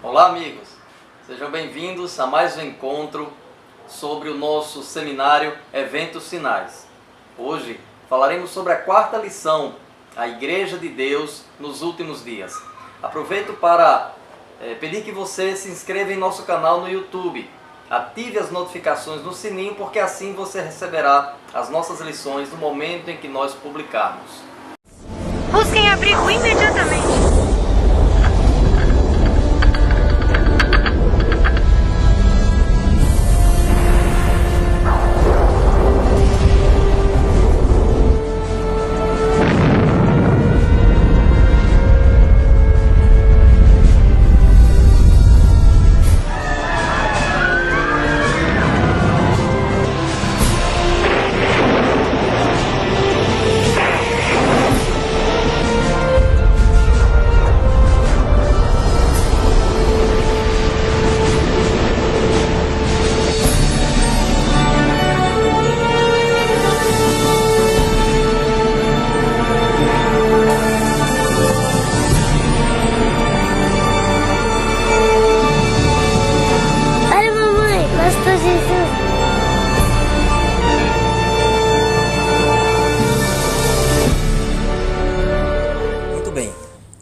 Olá, amigos! Sejam bem-vindos a mais um encontro sobre o nosso seminário Eventos Sinais. Hoje falaremos sobre a quarta lição, a Igreja de Deus nos últimos dias. Aproveito para pedir que você se inscreva em nosso canal no YouTube. Ative as notificações no sininho, porque assim você receberá as nossas lições no momento em que nós publicarmos. Busquem abrigo imediatamente.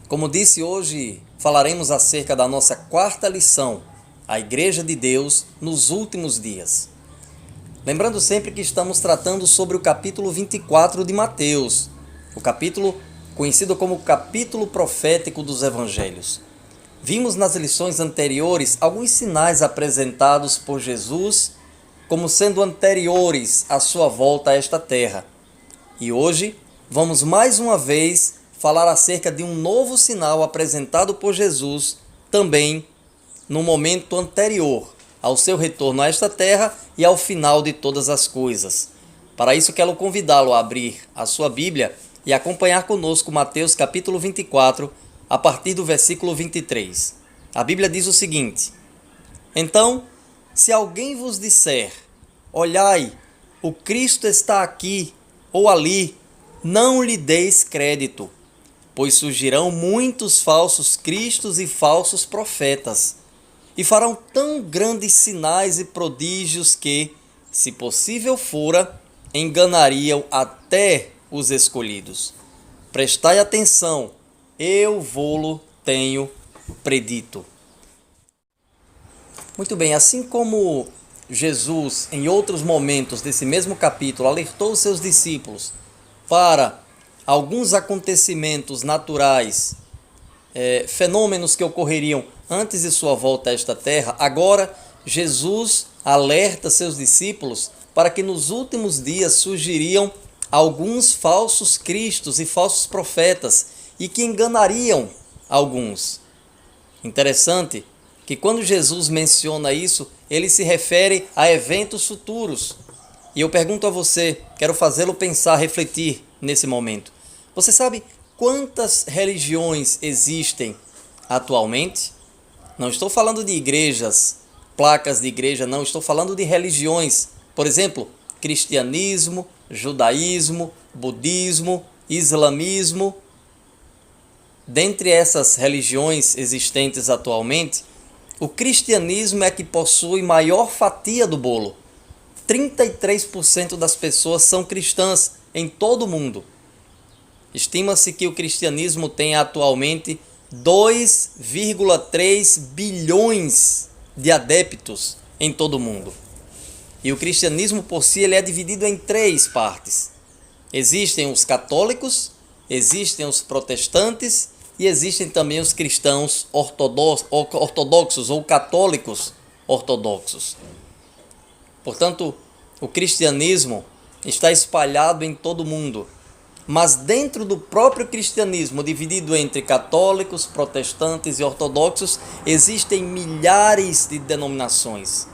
Como disse, hoje falaremos acerca da nossa quarta lição, a Igreja de Deus nos últimos dias. Lembrando sempre que estamos tratando sobre o capítulo 24 de Mateus, o capítulo conhecido como o capítulo profético dos Evangelhos. Vimos nas lições anteriores alguns sinais apresentados por Jesus como sendo anteriores à sua volta a esta terra. E hoje vamos mais uma vez falar acerca de um novo sinal apresentado por Jesus também no momento anterior ao seu retorno a esta terra e ao final de todas as coisas. Para isso, quero convidá-lo a abrir a sua Bíblia e acompanhar conosco Mateus capítulo 24, a partir do versículo 23. A Bíblia diz o seguinte: Então, se alguém vos disser, olhai, o Cristo está aqui ou ali, não lhe deis crédito, pois surgirão muitos falsos cristos e falsos profetas, e farão tão grandes sinais e prodígios que, se possível fora, enganariam até os escolhidos. Prestai atenção, eu vô-lo tenho predito. Muito bem, assim como Jesus, em outros momentos desse mesmo capítulo, alertou os seus discípulos para alguns acontecimentos naturais, fenômenos que ocorreriam antes de sua volta a esta terra, agora Jesus alerta seus discípulos para que nos últimos dias surgiriam alguns falsos cristos e falsos profetas e que enganariam alguns. Interessante que quando Jesus menciona isso, ele se refere a eventos futuros. E eu pergunto a você, quero fazê-lo pensar, refletir nesse momento. Você sabe quantas religiões existem atualmente? Não estou falando de igrejas, placas de igreja, não. Estou falando de religiões. Por exemplo, cristianismo, judaísmo, budismo, islamismo. Dentre essas religiões existentes atualmente, o cristianismo é que possui maior fatia do bolo. 33% das pessoas são cristãs em todo o mundo. Estima-se que o cristianismo tem atualmente 2,3 bilhões de adeptos em todo o mundo. E o cristianismo por si ele é dividido em três partes. Existem os católicos, existem os protestantes e existem também os cristãos ortodoxos ou católicos ortodoxos. Portanto, o cristianismo está espalhado em todo o mundo. Mas dentro do próprio cristianismo, dividido entre católicos, protestantes e ortodoxos, existem milhares de denominações.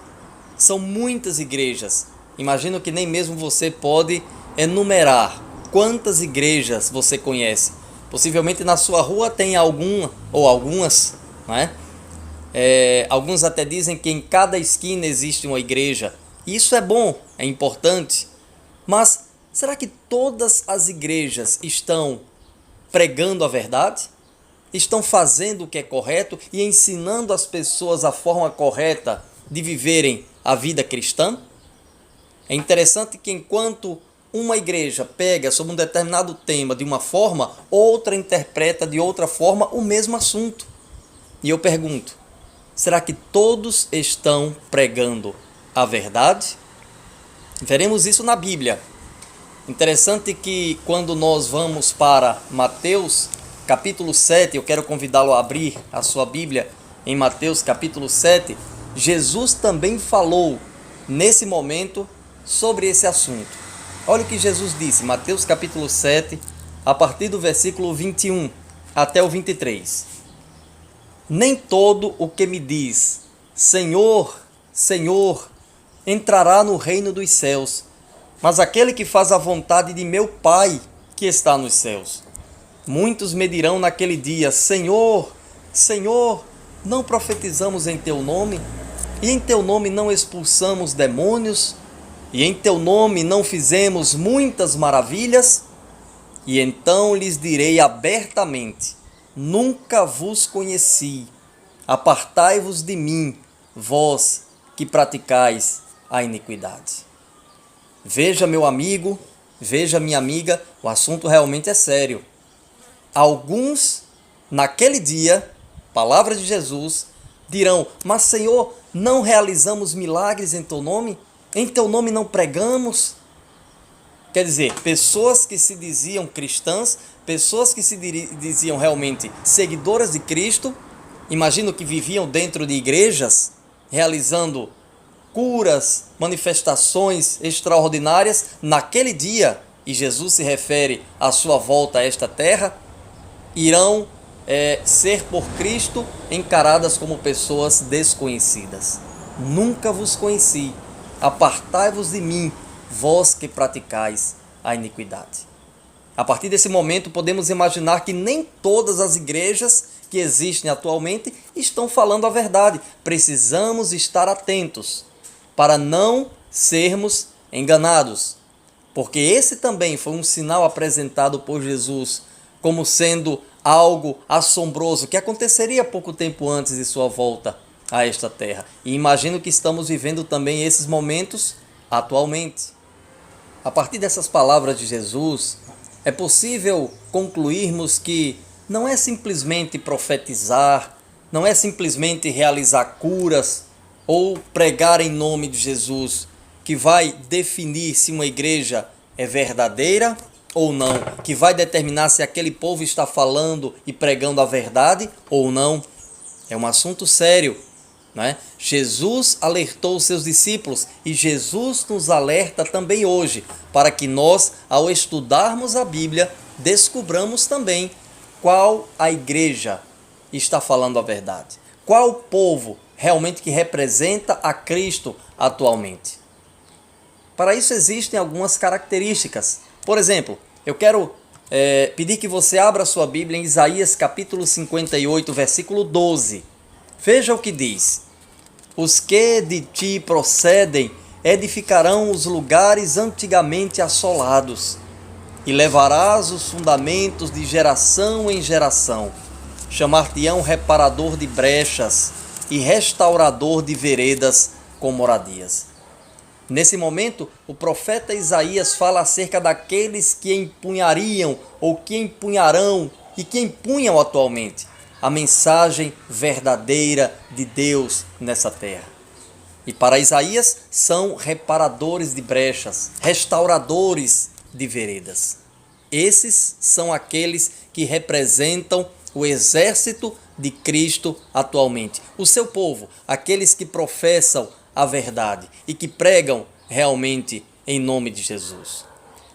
São muitas igrejas. Imagino que nem mesmo você pode enumerar quantas igrejas você conhece. Possivelmente na sua rua tem alguma ou algumas, não é? Alguns até dizem que em cada esquina existe uma igreja. Isso é bom, é importante. Mas será que todas as igrejas estão pregando a verdade? Estão fazendo o que é correto e ensinando as pessoas a forma correta de viverem a vida cristã? É interessante que enquanto uma igreja pega sobre um determinado tema de uma forma, outra interpreta de outra forma o mesmo assunto. E eu pergunto, será que todos estão pregando a verdade? Veremos isso na Bíblia. Interessante que quando nós vamos para Mateus capítulo 7, eu quero convidá-lo a abrir a sua Bíblia em Mateus capítulo 7, Jesus também falou nesse momento sobre esse assunto. Olha o que Jesus disse, Mateus capítulo 7, a partir do versículo 21 até o 23. Nem todo o que me diz, Senhor, Senhor, entrará no reino dos céus, mas aquele que faz a vontade de meu Pai que está nos céus. Muitos me dirão naquele dia, Senhor, Senhor, não profetizamos em teu nome? E em teu nome não expulsamos demônios? E em teu nome não fizemos muitas maravilhas? E então lhes direi abertamente, nunca vos conheci, apartai-vos de mim, vós que praticais a iniquidade. Veja, meu amigo, veja, minha amiga, o assunto realmente é sério. Alguns, naquele dia, palavra de Jesus, dirão, mas Senhor, não realizamos milagres em teu nome? Em teu nome não pregamos? Quer dizer, pessoas que se diziam cristãs, pessoas que se diziam realmente seguidoras de Cristo, imagino que viviam dentro de igrejas, realizando curas, manifestações extraordinárias naquele dia, e Jesus se refere à sua volta a esta terra, irão ser por Cristo encaradas como pessoas desconhecidas. Nunca vos conheci, apartai-vos de mim, vós que praticais a iniquidade. A partir desse momento, podemos imaginar que nem todas as igrejas que existem atualmente estão falando a verdade. Precisamos estar atentos para não sermos enganados, porque esse também foi um sinal apresentado por Jesus como sendo algo assombroso que aconteceria pouco tempo antes de sua volta a esta terra. E imagino que estamos vivendo também esses momentos atualmente. A partir dessas palavras de Jesus, é possível concluirmos que não é simplesmente profetizar, não é simplesmente realizar curas ou pregar em nome de Jesus que vai definir se uma igreja é verdadeira ou não, que vai determinar se aquele povo está falando e pregando a verdade ou não. É um assunto sério, né? Jesus alertou os seus discípulos e Jesus nos alerta também hoje, para que nós, ao estudarmos a Bíblia, descobramos também qual a igreja está falando a verdade, qual o povo realmente que representa a Cristo atualmente. Para isso existem algumas características. Por exemplo, eu quero pedir que você abra a sua Bíblia em Isaías capítulo 58, versículo 12. Veja o que diz. Os que de ti procedem edificarão os lugares antigamente assolados, e levarás os fundamentos de geração em geração. Chamar-te-ão reparador de brechas e restaurador de veredas com moradias. Nesse momento, o profeta Isaías fala acerca daqueles que empunhariam ou que empunharão e que empunham atualmente a mensagem verdadeira de Deus nessa terra. E para Isaías são reparadores de brechas, restauradores de veredas. Esses são aqueles que representam o exército de Cristo atualmente. O seu povo, aqueles que professam a verdade e que pregam realmente em nome de Jesus.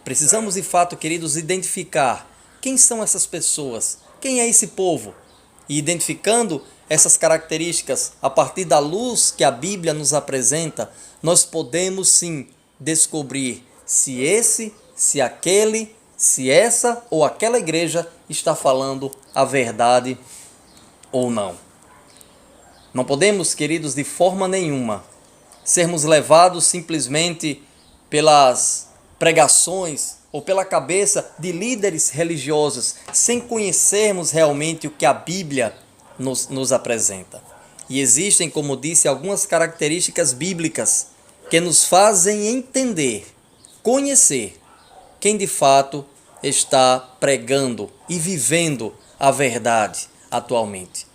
Precisamos de fato, queridos, identificar quem são essas pessoas, quem é esse povo. E identificando essas características a partir da luz que a Bíblia nos apresenta, nós podemos sim descobrir se esse, se aquele, se essa ou aquela igreja está falando a verdade ou não. Não podemos, queridos, de forma nenhuma sermos levados simplesmente pelas pregações ou pela cabeça de líderes religiosos, sem conhecermos realmente o que a Bíblia nos apresenta. E existem, como disse, algumas características bíblicas que nos fazem entender, conhecer quem de fato está pregando e vivendo a verdade atualmente.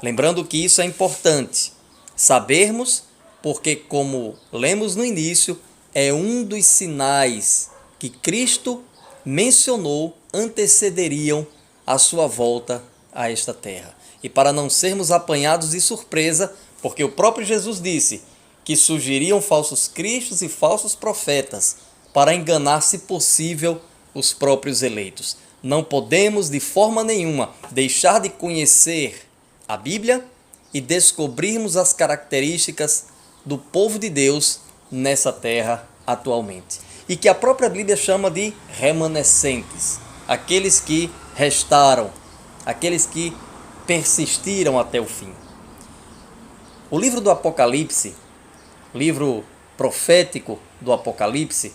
Lembrando que isso é importante sabermos, porque, como lemos no início, é um dos sinais que Cristo mencionou antecederiam a sua volta a esta terra. E para não sermos apanhados de surpresa, porque o próprio Jesus disse que surgiriam falsos cristos e falsos profetas para enganar, se possível, os próprios eleitos. Não podemos de forma nenhuma deixar de conhecer a Bíblia e descobrirmos as características do povo de Deus nessa terra atualmente. E que a própria Bíblia chama de remanescentes, aqueles que restaram, aqueles que persistiram até o fim. O livro do Apocalipse, livro profético do Apocalipse,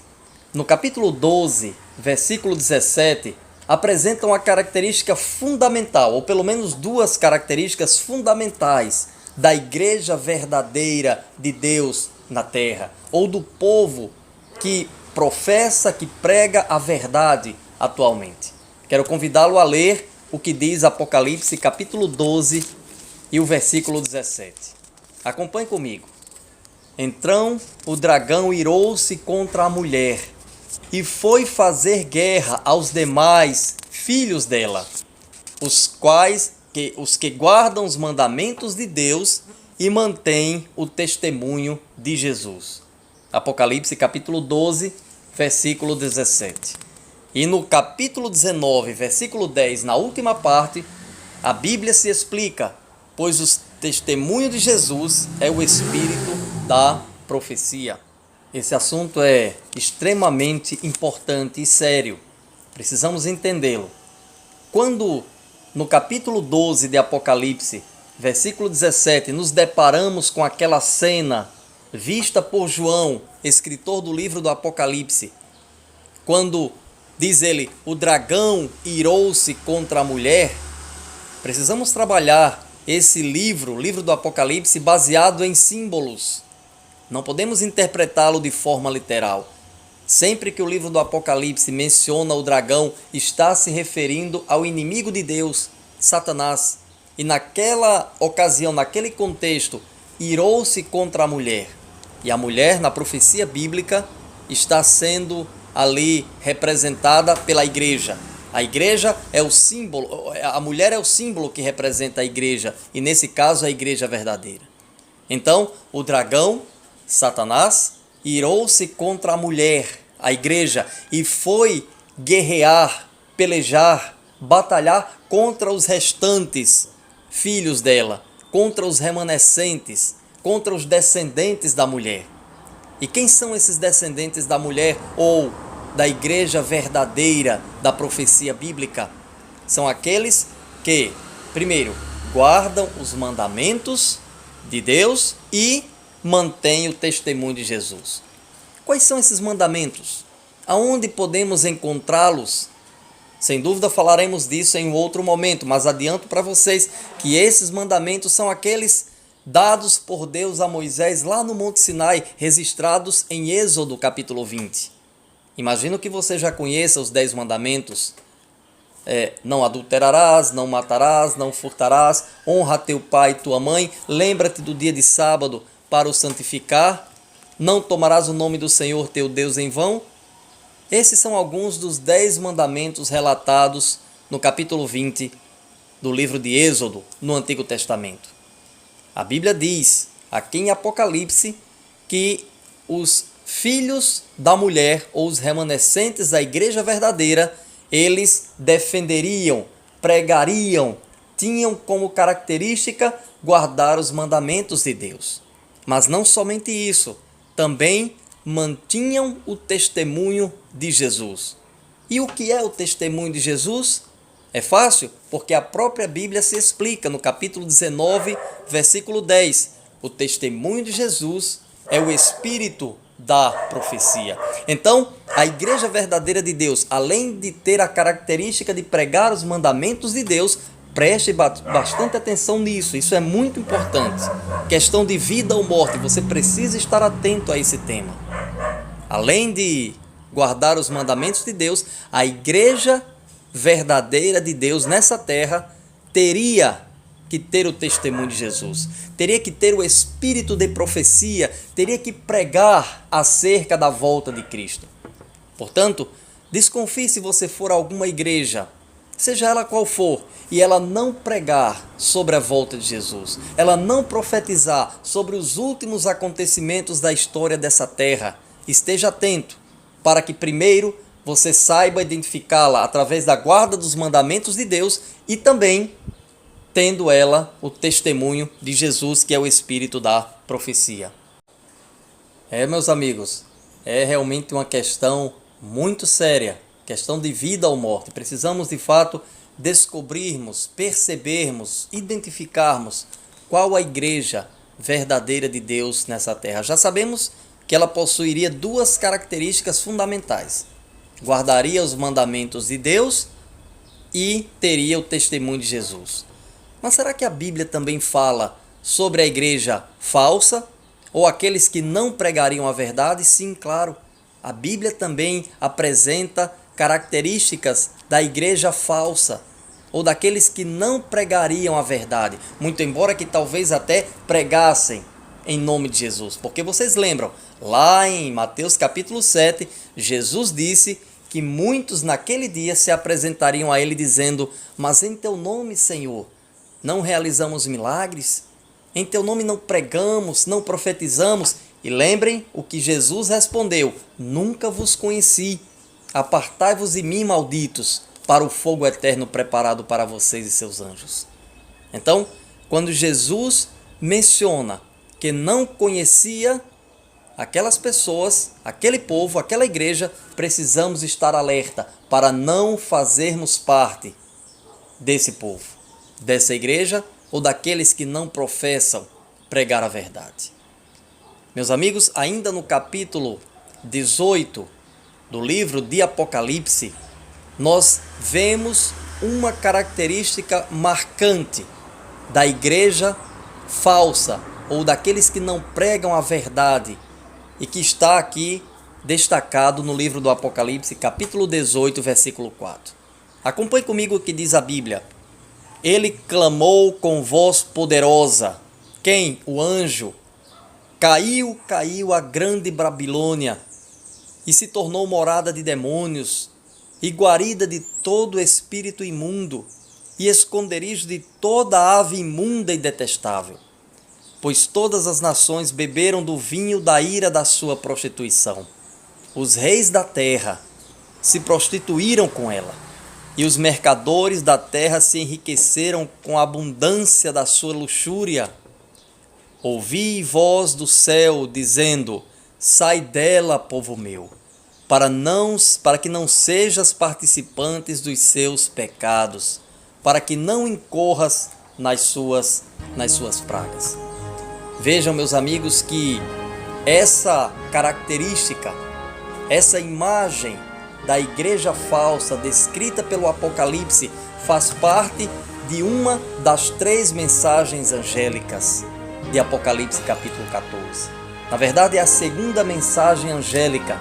no capítulo 12, versículo 17, apresenta uma característica fundamental, ou pelo menos duas características fundamentais da igreja verdadeira de Deus na terra, ou do povo que professa, que prega a verdade atualmente. Quero convidá-lo a ler o que diz Apocalipse capítulo 12 e o versículo 17. Acompanhe comigo. Então o dragão irou-se contra a mulher e foi fazer guerra aos demais filhos dela, os que guardam os mandamentos de Deus e mantêm o testemunho de Jesus. Apocalipse capítulo 12, versículo 17. E no capítulo 19, versículo 10, na última parte, a Bíblia se explica, pois o testemunho de Jesus é o espírito da profecia. Esse assunto é extremamente importante e sério. Precisamos entendê-lo. Quando, no capítulo 12 de Apocalipse, versículo 17, nos deparamos com aquela cena vista por João, escritor do livro do Apocalipse, quando diz ele, o dragão irou-se contra a mulher, precisamos trabalhar esse livro, o livro do Apocalipse, baseado em símbolos. Não podemos interpretá-lo de forma literal. Sempre que o livro do Apocalipse menciona o dragão, está se referindo ao inimigo de Deus, Satanás. E naquela ocasião, naquele contexto, irou-se contra a mulher. E a mulher, na profecia bíblica, está sendo ali representada pela igreja. A igreja é o símbolo, a mulher é o símbolo que representa a igreja, e nesse caso a igreja verdadeira. Então, o dragão, Satanás, irou-se contra a mulher, a igreja, e foi guerrear, pelejar, batalhar contra os restantes filhos dela, contra os remanescentes, contra os descendentes da mulher. E quem são esses descendentes da mulher ou da igreja verdadeira da profecia bíblica? São aqueles que, primeiro, guardam os mandamentos de Deus e mantêm o testemunho de Jesus. Quais são esses mandamentos? Aonde podemos encontrá-los? Sem dúvida falaremos disso em outro momento, mas adianto para vocês que esses mandamentos são aqueles dados por Deus a Moisés lá no Monte Sinai, registrados em Êxodo capítulo 20. Imagino que você já conheça os 10 mandamentos. Não adulterarás, não matarás, não furtarás, honra teu pai e tua mãe, lembra-te do dia de sábado para o santificar, não tomarás o nome do Senhor teu Deus em vão. Esses são alguns dos 10 mandamentos relatados no capítulo 20 do livro de Êxodo, no Antigo Testamento. A Bíblia diz, aqui em Apocalipse, que os filhos da mulher, ou os remanescentes da igreja verdadeira, eles defenderiam, pregariam, tinham como característica guardar os mandamentos de Deus. Mas não somente isso, também mantinham o testemunho de Jesus. E o que é o testemunho de Jesus? É fácil, porque a própria Bíblia se explica no capítulo 19, versículo 10. O testemunho de Jesus é o espírito da profecia. Então, a igreja verdadeira de Deus, além de ter a característica de pregar os mandamentos de Deus, preste bastante atenção nisso, isso é muito importante. Questão de vida ou morte, você precisa estar atento a esse tema. Além de guardar os mandamentos de Deus, a igreja verdadeira de Deus nessa terra teria que ter o testemunho de Jesus, teria que ter o espírito de profecia, teria que pregar acerca da volta de Cristo. Portanto, desconfie se você for a alguma igreja, seja ela qual for, e ela não pregar sobre a volta de Jesus, ela não profetizar sobre os últimos acontecimentos da história dessa terra. Esteja atento para que primeiro você saiba identificá-la através da guarda dos mandamentos de Deus e também tendo ela o testemunho de Jesus, que é o espírito da profecia. Meus amigos, é realmente uma questão muito séria, questão de vida ou morte. Precisamos, de fato, descobrirmos, percebermos, identificarmos qual a igreja verdadeira de Deus nessa terra. Já sabemos que ela possuiria duas características fundamentais: guardaria os mandamentos de Deus e teria o testemunho de Jesus. Mas será que a Bíblia também fala sobre a igreja falsa ou aqueles que não pregariam a verdade? Sim, claro. A Bíblia também apresenta características da igreja falsa ou daqueles que não pregariam a verdade, muito embora que talvez até pregassem em nome de Jesus. Porque vocês lembram, lá em Mateus capítulo 7, Jesus disse que muitos naquele dia se apresentariam a ele dizendo: mas em teu nome, Senhor, não realizamos milagres? Em teu nome não pregamos, não profetizamos? E lembrem o que Jesus respondeu: nunca vos conheci, apartai-vos de mim, malditos, para o fogo eterno preparado para vocês e seus anjos. Então, quando Jesus menciona que não conhecia aquelas pessoas, aquele povo, aquela igreja, precisamos estar alerta para não fazermos parte desse povo, dessa igreja ou daqueles que não professam pregar a verdade. Meus amigos, ainda no capítulo 18 do livro de Apocalipse, nós vemos uma característica marcante da igreja falsa ou daqueles que não pregam a verdade e que está aqui destacado no livro do Apocalipse, capítulo 18, versículo 4. Acompanhe comigo o que diz a Bíblia. Ele clamou com voz poderosa. Quem? O anjo. Caiu a grande Babilônia e se tornou morada de demônios e guarida de todo espírito imundo e esconderijo de toda ave imunda e detestável. Pois todas as nações beberam do vinho da ira da sua prostituição. Os reis da terra se prostituíram com ela, e os mercadores da terra se enriqueceram com a abundância da sua luxúria. Ouvi voz do céu dizendo: sai dela, povo meu, para que não sejas participantes dos seus pecados, para que não incorras nas suas pragas. Vejam, meus amigos, que essa característica, essa imagem da igreja falsa descrita pelo Apocalipse faz parte de uma das 3 mensagens angélicas de Apocalipse capítulo 14. Na verdade, é a segunda mensagem angélica.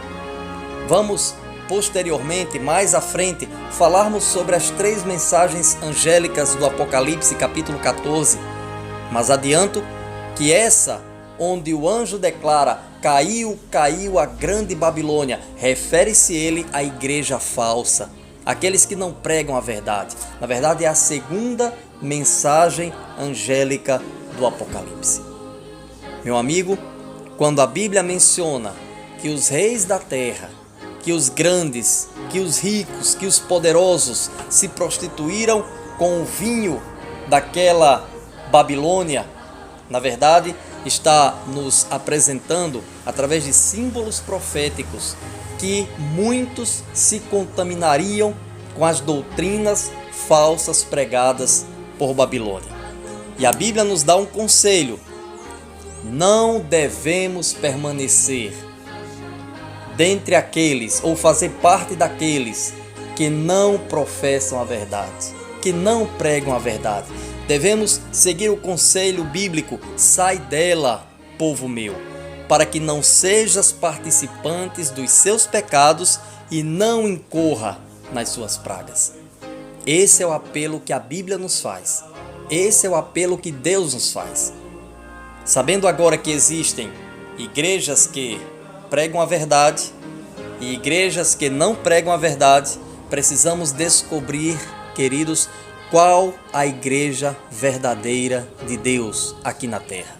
Vamos posteriormente, mais à frente, falarmos sobre as 3 mensagens angélicas do Apocalipse capítulo 14. Mas adianto que essa, onde o anjo declara: caiu a grande Babilônia, refere-se ele à igreja falsa, aqueles que não pregam a verdade. Na verdade, é a segunda mensagem angélica do Apocalipse. Meu amigo, quando a Bíblia menciona que os reis da terra, que os grandes, que os ricos, que os poderosos se prostituíram com o vinho daquela Babilônia, na verdade, está nos apresentando, através de símbolos proféticos, que muitos se contaminariam com as doutrinas falsas pregadas por Babilônia. E a Bíblia nos dá um conselho: não devemos permanecer dentre aqueles, ou fazer parte daqueles que não professam a verdade, que não pregam a verdade. Devemos seguir o conselho bíblico: sai dela, povo meu, para que não sejas participantes dos seus pecados e não incorra nas suas pragas. Esse é o apelo que a Bíblia nos faz. Esse é o apelo que Deus nos faz. Sabendo agora que existem igrejas que pregam a verdade e igrejas que não pregam a verdade, precisamos descobrir, queridos, qual a igreja verdadeira de Deus aqui na terra.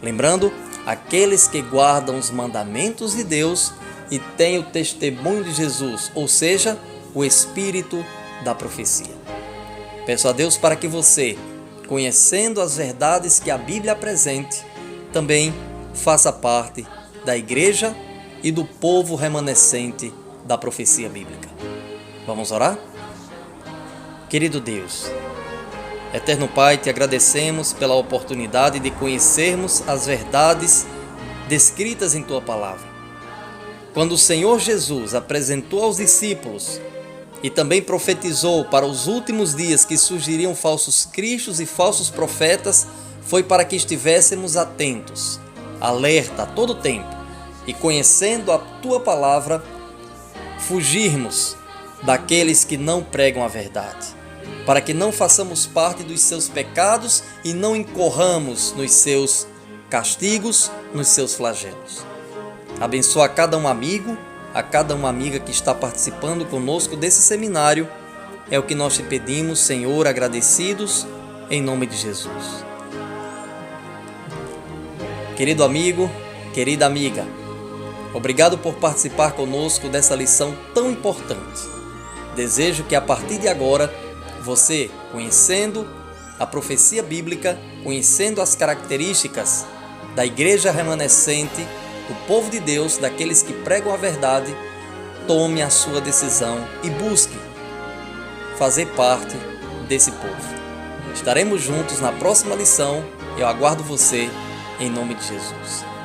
Lembrando, aqueles que guardam os mandamentos de Deus e têm o testemunho de Jesus, ou seja, o espírito da profecia. Peço a Deus para que você, conhecendo as verdades que a Bíblia apresente, também faça parte da igreja e do povo remanescente da profecia bíblica. Vamos orar? Querido Deus, eterno Pai, te agradecemos pela oportunidade de conhecermos as verdades descritas em tua palavra. Quando o Senhor Jesus apresentou aos discípulos e também profetizou para os últimos dias que surgiriam falsos cristos e falsos profetas, foi para que estivéssemos atentos, alerta a todo tempo, e conhecendo a tua palavra, fugirmos daqueles que não pregam a verdade, para que não façamos parte dos seus pecados e não incorramos nos seus castigos, nos seus flagelos. Abençoa a cada um amigo, a cada uma amiga que está participando conosco desse seminário. É o que nós te pedimos, Senhor, agradecidos, em nome de Jesus. Querido amigo, querida amiga, obrigado por participar conosco dessa lição tão importante. Desejo que a partir de agora, você, conhecendo a profecia bíblica, conhecendo as características da igreja remanescente, do povo de Deus, daqueles que pregam a verdade, tome a sua decisão e busque fazer parte desse povo. Estaremos juntos na próxima lição. Eu aguardo você em nome de Jesus.